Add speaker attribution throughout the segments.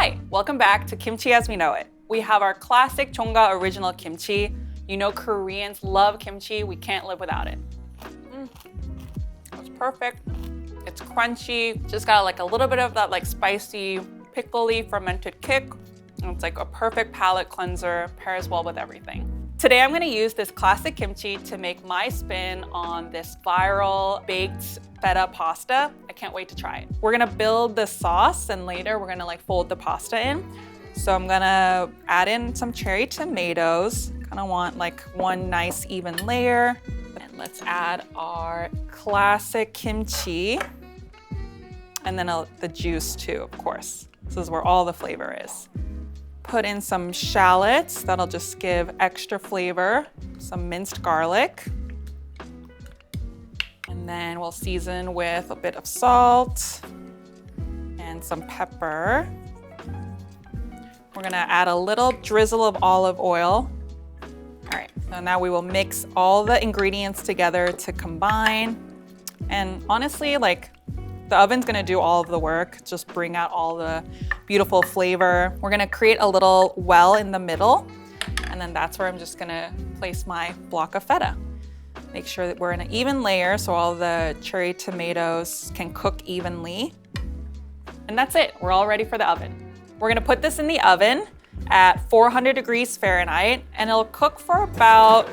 Speaker 1: Hi, welcome back to Kimchi as we know it. We have our classic Jongga original kimchi. You know Koreans love kimchi, we can't live without it. It's perfect. It's crunchy, just got like a little bit of that like spicy, pickly, fermented kick. And it's like a perfect palate cleanser, pairs well with everything. Today I'm gonna use this classic kimchi to make my spin on this viral baked feta pasta. I can't wait to try it. We're gonna build the sauce and later we're gonna like fold the pasta in. So I'm gonna add in some cherry tomatoes. Kinda want like one nice even layer. And let's add our classic kimchi. And then the juice too, of course. This is where all the flavor is. Put in some shallots, that'll just give extra flavor. Some minced garlic. And then we'll season with a bit of salt and some pepper. We're gonna add a little drizzle of olive oil. All right, so now we will mix all the ingredients together to combine. And honestly, like, the oven's gonna do all of the work, just bring out all the beautiful flavor. We're gonna create a little well in the middle, and then that's where I'm just gonna place my block of feta. Make sure that we're in an even layer so all the cherry tomatoes can cook evenly. And that's it, we're all ready for the oven. We're gonna put this in the oven at 400 degrees Fahrenheit, and it'll cook for about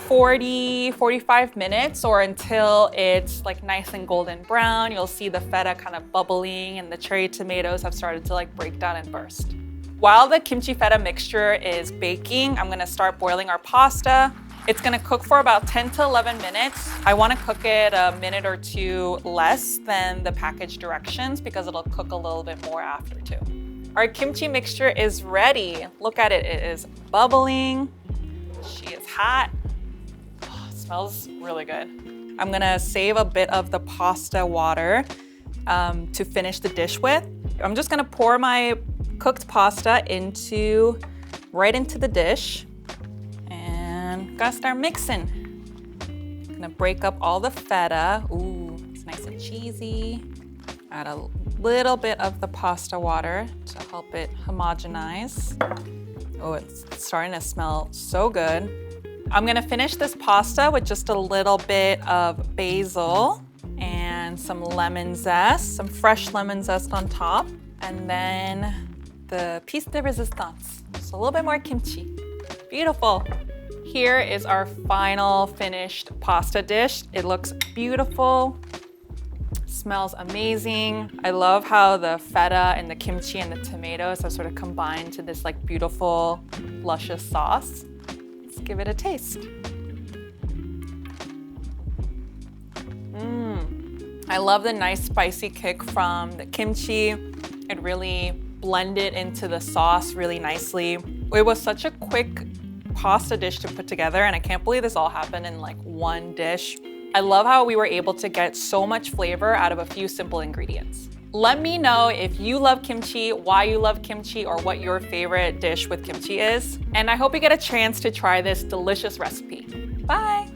Speaker 1: 45 minutes or until it's like nice and golden brown. You'll see the feta kind of bubbling and the cherry tomatoes have started to like break down and burst. While the kimchi feta mixture is baking, I'm gonna start boiling our pasta. It's gonna cook for about 10 to 11 minutes. I wanna cook it a minute or two less than the package directions because it'll cook a little bit more after too. Our kimchi mixture is ready. Look at it, it is bubbling. She is hot. Smells really good. I'm gonna save a bit of the pasta water to finish the dish with. I'm just gonna pour my cooked pasta right into the dish and gotta start mixing. Gonna break up all the feta. Ooh, it's nice and cheesy. Add a little bit of the pasta water to help it homogenize. Oh, it's starting to smell so good. I'm gonna finish this pasta with just a little bit of basil and some lemon zest, some fresh lemon zest on top, and then the piece de resistance, just a little bit more kimchi. Beautiful. Here is our final finished pasta dish. It looks beautiful, smells amazing. I love how the feta and the kimchi and the tomatoes have sort of combined to this like beautiful, luscious sauce. Give it a taste. I love the nice spicy kick from the kimchi. It really blended into the sauce really nicely. It was such a quick pasta dish to put together, and I can't believe this all happened in like one dish. I love how we were able to get so much flavor out of a few simple ingredients. Let me know if you love kimchi, why you love kimchi, or what your favorite dish with kimchi is. And I hope you get a chance to try this delicious recipe. Bye.